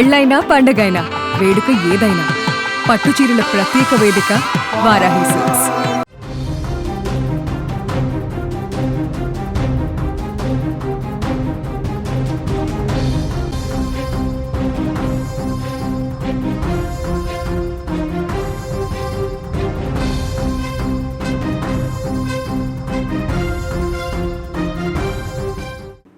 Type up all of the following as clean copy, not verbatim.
పెళ్ళైనా పండగైనా వేడుక ఏదైనా పట్టుచీరల ప్రత్యేక వేదిక వారాహి సిల్క్స్.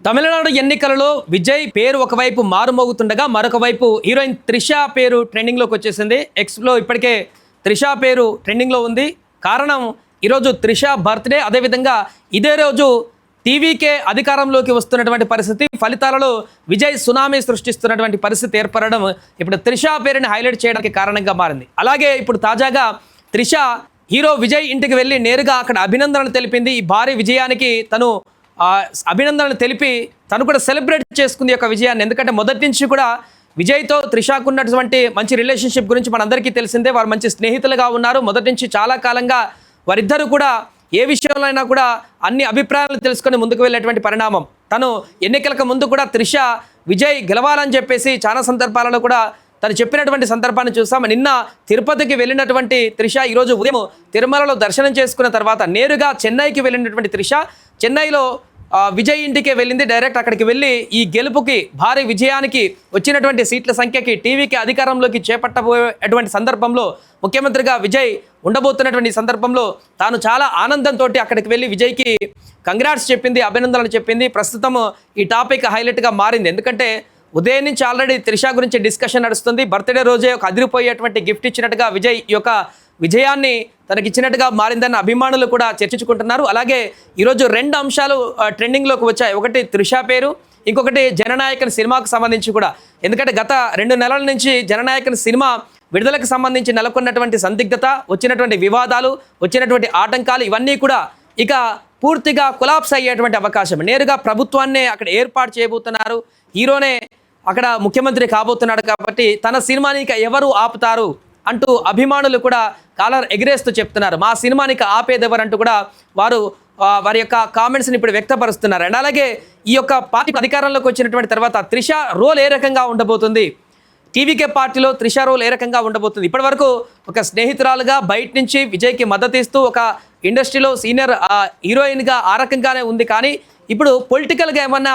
తమిళనాడు ఎన్నికలలో విజయ్ పేరు ఒకవైపు మారుమోగుతుండగా మరొక వైపు హీరోయిన్ త్రిష పేరు ట్రెండింగ్లోకి వచ్చేసింది. ఎక్స్లో ఇప్పటికే త్రిష పేరు ట్రెండింగ్లో ఉంది. కారణం ఈరోజు త్రిష బర్త్డే, అదేవిధంగా ఇదే రోజు టీవీకే అధికారంలోకి వస్తున్నటువంటి పరిస్థితి. ఫలితాలలో విజయ్ సునామీ సృష్టిస్తున్నటువంటి పరిస్థితి ఏర్పడడం ఇప్పుడు త్రిష పేరుని హైలైట్ చేయడానికి కారణంగా మారింది. అలాగే ఇప్పుడు తాజాగా త్రిష హీరో విజయ్ ఇంటికి వెళ్ళి నేరుగా అక్కడ అభినందనలు తెలిపింది. ఈ భారీ విజయానికి తను అభినందనలు తెలిపి తను కూడా సెలబ్రేట్ చేసుకుంది యొక్క విజయాన్ని. ఎందుకంటే మొదటి నుంచి కూడా విజయ్తో త్రిషకు ఉన్నటువంటి మంచి రిలేషన్షిప్ గురించి మనందరికీ తెలిసిందే. వారు మంచి స్నేహితులుగా ఉన్నారు. మొదటి నుంచి చాలా కాలంగా వారిద్దరూ కూడా ఏ విషయంలో అయినా కూడా అన్ని అభిప్రాయాలు తెలుసుకొని ముందుకు వెళ్ళేటువంటి పరిణామం. తను ఎన్నికలకు ముందు కూడా త్రిష విజయ్ గెలవాలని చెప్పేసి చాలా సందర్భాలలో కూడా తను చెప్పినటువంటి సందర్భాన్ని చూసాం. నిన్న తిరుపతికి వెళ్ళినటువంటి త్రిష ఈరోజు ఉదయం తిరుమలలో దర్శనం చేసుకున్న తర్వాత నేరుగా చెన్నైకి వెళ్ళినటువంటి త్రిష చెన్నైలో విజయ్ ఇంటికే వెళ్ళింది. డైరెక్ట్ అక్కడికి వెళ్ళి ఈ గెలుపుకి, భారీ విజయానికి, వచ్చినటువంటి సీట్ల సంఖ్యకి, టీవీకి అధికారంలోకి చేపట్టబోయేటువంటి సందర్భంలో, ముఖ్యమంత్రిగా విజయ్ ఉండబోతున్నటువంటి సందర్భంలో తాను చాలా ఆనందంతో అక్కడికి వెళ్ళి విజయ్కి కంగ్రాట్స్ చెప్పింది, అభినందనలు చెప్పింది. ప్రస్తుతం ఈ టాపిక్ హైలైట్గా మారింది. ఎందుకంటే ఉదయం నుంచి ఆల్రెడీ త్రిష గురించి డిస్కషన్ నడుస్తుంది. బర్త్డే రోజే ఒక అదిరిపోయేటువంటి గిఫ్ట్ ఇచ్చినట్టుగా విజయ్ ఈ యొక్క విజయాన్ని తనకిచ్చినట్టుగా మారిందన్న అభిమానులు కూడా చర్చించుకుంటున్నారు. అలాగే ఈరోజు రెండు అంశాలు ట్రెండింగ్లోకి వచ్చాయి. ఒకటి త్రిష పేరు, ఇంకొకటి జననాయకన్ సినిమాకు సంబంధించి కూడా. ఎందుకంటే గత 2 నెలల నుంచి జననాయకన్ సినిమా విడుదలకు సంబంధించి నెలకొన్నటువంటి సందిగ్ధత, వచ్చినటువంటి వివాదాలు, వచ్చినటువంటి ఆటంకాలు ఇవన్నీ కూడా ఇక పూర్తిగా కొలాప్స్ అయ్యేటువంటి అవకాశం. నేరుగా ప్రభుత్వాన్నే అక్కడ ఏర్పాటు చేయబోతున్నారు. హీరోనే అక్కడ ముఖ్యమంత్రి కాబోతున్నాడు కాబట్టి తన సినిమాని ఇక ఎవరు ఆపుతారు అంటూ అభిమానులు కూడా కాలర్ ఎగిరేస్తూ చెప్తున్నారు. మా సినిమానికి ఆపేదెవరంటూ కూడా వారి యొక్క కామెంట్స్ని ఇప్పుడు వ్యక్తపరుస్తున్నారు. అండ్ అలాగే ఈ యొక్క పార్టీ అధికారంలోకి వచ్చినటువంటి తర్వాత త్రిష రోల్ ఏ రకంగా ఉండబోతుంది, టీవీకే పార్టీలో త్రిష రోల్ ఏ రకంగా ఉండబోతుంది. ఇప్పటివరకు ఒక స్నేహితురాలుగా బయట నుంచి విజయ్కి మద్దతు ఇస్తూ ఒక ఇండస్ట్రీలో సీనియర్ హీరోయిన్గా ఆ రకంగానే ఉంది. కానీ ఇప్పుడు పొలిటికల్గా ఏమన్నా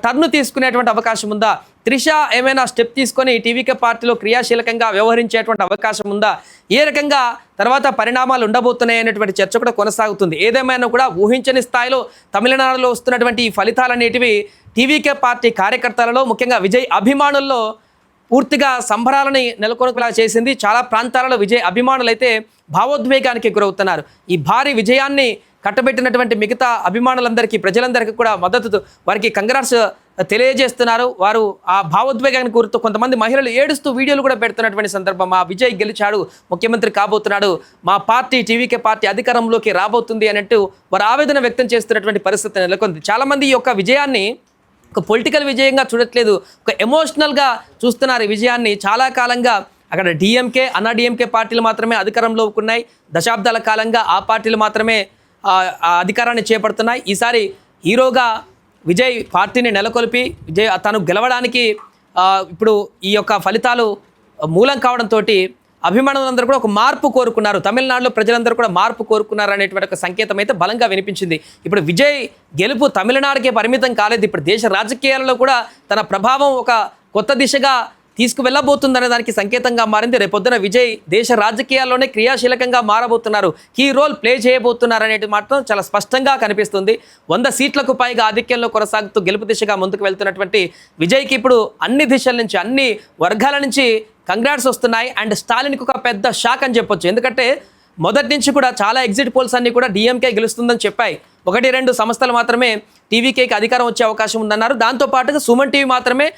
టర్న్ తీసుకునేటువంటి అవకాశం ఉందా, త్రిష ఏమైనా స్టెప్ తీసుకొని టీవీకే పార్టీలో క్రియాశీలకంగా వ్యవహరించేటువంటి అవకాశం ఉందా, ఏ రకంగా తర్వాత పరిణామాలు ఉండబోతున్నాయి అనేటువంటి చర్చ కూడా కొనసాగుతుంది. ఏదేమైనా కూడా ఊహించని స్థాయిలో తమిళనాడులో వస్తున్నటువంటి ఈ ఫలితాలనేటివి టీవీకే పార్టీ కార్యకర్తలలో, ముఖ్యంగా విజయ్ అభిమానుల్లో పూర్తిగా సంబరాలని నెలకొనలా చేసింది. చాలా ప్రాంతాలలో విజయ్ అభిమానులు అయితే భావోద్వేగానికి గురవుతున్నారు. ఈ భారీ విజయాన్ని కట్టబెట్టినటువంటి మిగతా అభిమానులందరికీ, ప్రజలందరికీ కూడా మద్దతు, వారికి కంగ్రాట్స్ తెలియజేస్తున్నారు. వారు ఆ భావోద్వేగానికి గుర్తు కొంతమంది మహిళలు ఏడుస్తూ వీడియోలు కూడా పెడుతున్నటువంటి సందర్భం. మా విజయ్ గెలిచాడు, ముఖ్యమంత్రి కాబోతున్నాడు, మా పార్టీ టీవీకే పార్టీ అధికారంలోకి రాబోతుంది అన్నట్టు వారు ఆవేదన వ్యక్తం చేస్తున్నటువంటి పరిస్థితి నెలకొంది. చాలామంది ఈ యొక్క విజయాన్ని ఒక పొలిటికల్ విజయంగా చూడట్లేదు, ఒక ఎమోషనల్గా చూస్తున్నారు ఈ విజయాన్ని. చాలా కాలంగా అక్కడ డిఎంకే, అన్నా డిఎంకే పార్టీలు మాత్రమే అధికారంలోకి ఉన్నాయి. దశాబ్దాల కాలంగా ఆ పార్టీలు మాత్రమే అధికారాన్ని చేపడుతున్నాయి. ఈసారి హీరోగా విజయ్ పార్టీని నెలకొల్పి విజయ్ తను గెలవడానికి ఇప్పుడు ఈ యొక్క ఫలితాలు మూలం కావడంతో అభిమానులందరూ కూడా ఒక మార్పు కోరుకున్నారు. తమిళనాడులో ప్రజలందరూ కూడా మార్పు కోరుకున్నారు అనేటువంటి ఒక సంకేతం అయితే బలంగా వినిపించింది. ఇప్పుడు విజయ్ గెలుపు తమిళనాడుకే పరిమితం కాలేదు, ఇప్పుడు దేశ రాజకీయాలలో కూడా తన ప్రభావం ఒక కొత్త దిశగా తీసుకువెళ్ళబోతుందనే దానికి సంకేతంగా మారింది. రేపొద్దున విజయ్ దేశ రాజకీయాల్లోనే క్రియాశీలకంగా మారబోతున్నారు, కీ రోల్ ప్లే చేయబోతున్నారు అనేది మాత్రం చాలా స్పష్టంగా కనిపిస్తుంది. 100 సీట్లకు పైగా ఆధిక్యంలో కొనసాగుతూ గెలుపు దిశగా ముందుకు వెళ్తున్నటువంటి విజయ్కి ఇప్పుడు అన్ని దిశల నుంచి, అన్ని వర్గాల నుంచి కంగ్రాట్స్ వస్తున్నాయి. అండ్ స్టాలిన్కి ఒక పెద్ద షాక్ అని చెప్పొచ్చు. ఎందుకంటే మొదటి నుంచి కూడా చాలా ఎగ్జిట్ పోల్స్ అన్ని కూడా డిఎంకే గెలుస్తుందని చెప్పాయి. 1-2 సంస్థలు మాత్రమే టీవీకేకి అధికారం వచ్చే అవకాశం ఉందన్నారు. దాంతోపాటుగా సుమన్ టీవీ మాత్రమే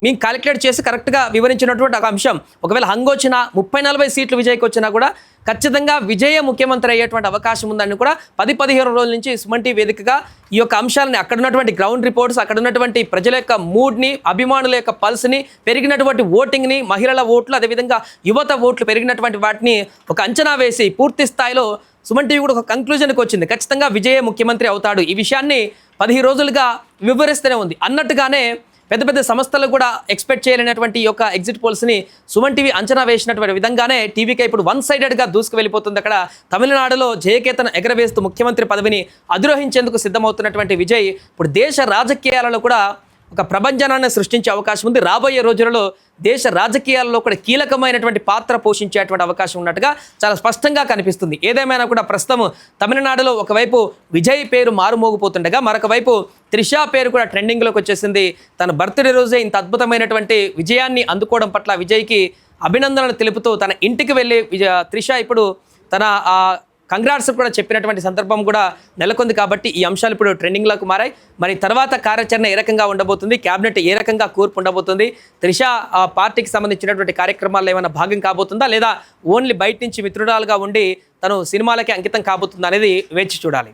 మేము క్యాలిక్యులేట్ చేసి కరెక్ట్గా వివరించినటువంటి ఒక అంశం. ఒకవేళ హంగ్ వచ్చినా 30-40 సీట్లు విజయ్కి వచ్చినా కూడా ఖచ్చితంగా విజయ ముఖ్యమంత్రి అయ్యేటువంటి అవకాశం ఉందని కూడా 10-15 రోజుల నుంచి సుమన్ టీవీ వేదికగా ఈ యొక్క అంశాలని, అక్కడ ఉన్నటువంటి గ్రౌండ్ రిపోర్ట్స్, అక్కడ ఉన్నటువంటి ప్రజల యొక్క మూడ్ని, అభిమానుల యొక్క పల్స్ని, పెరిగినటువంటి ఓటింగ్ని, మహిళల ఓట్లు, అదేవిధంగా యువత ఓట్లు పెరిగినటువంటి వాటిని ఒక అంచనా వేసి పూర్తి స్థాయిలో సుమన్ టీవీ కూడా ఒక కంక్లూజన్కి వచ్చింది. ఖచ్చితంగా విజయ ముఖ్యమంత్రి అవుతాడు. ఈ విషయాన్ని 15 రోజులుగా వివరిస్తూనే ఉంది. అన్నట్టుగానే పెద్ద పెద్ద సంస్థలు కూడా ఎక్స్పెక్ట్ చేయలేనటువంటి ఈ యొక్క ఎగ్జిట్ పోల్స్ని సుమన్ టీవీ అంచనా వేసినటువంటి విధంగానే టీవీకే ఇప్పుడు వన్ సైడెడ్గా దూసుకు వెళ్ళిపోతుంది. అక్కడ తమిళనాడులో జయకేతను ఎగరవేస్తూ ముఖ్యమంత్రి పదవిని అధిరోహించేందుకు సిద్ధమవుతున్నటువంటి విజయ్ ఇప్పుడు దేశ రాజకీయాలలో కూడా ఒక ప్రభంజనాన్ని సృష్టించే అవకాశం ఉంది. రాబోయే రోజులలో దేశ రాజకీయాల్లో కూడా కీలకమైనటువంటి పాత్ర పోషించేటువంటి అవకాశం ఉన్నట్టుగా చాలా స్పష్టంగా కనిపిస్తుంది. ఏదేమైనా కూడా ప్రస్తుతం తమిళనాడులో ఒకవైపు విజయ్ పేరు మారుమోగిపోతుండగా మరొక వైపు త్రిషా పేరు కూడా ట్రెండింగ్లోకి వచ్చేసింది. తన బర్త్డే రోజే ఇంత అద్భుతమైనటువంటి విజయాన్ని అందుకోవడం పట్ల విజయ్కి అభినందనలు తెలుపుతూ తన ఇంటికి వెళ్ళి త్రిష ఇప్పుడు తన కంగ్రాట్స్ కూడా చెప్పినటువంటి సందర్భం కూడా నెలకొంది. కాబట్టి ఈ అంశాలు ఇప్పుడు ట్రెండింగ్లోకి మారాయి. మరి తర్వాత కార్యాచరణ ఏ రకంగా ఉండబోతుంది, క్యాబినెట్ ఏ రకంగా కూర్పు ఉండబోతుంది, త్రిష ఆ పార్టీకి సంబంధించినటువంటి కార్యక్రమాల్లో ఏమైనా భాగం కాబోతుందా లేదా ఓన్లీ బయట నుంచి మిత్రురాలుగా ఉండి తను సినిమాలకే అంకితం కాబోతుందా అనేది వేచి చూడాలి.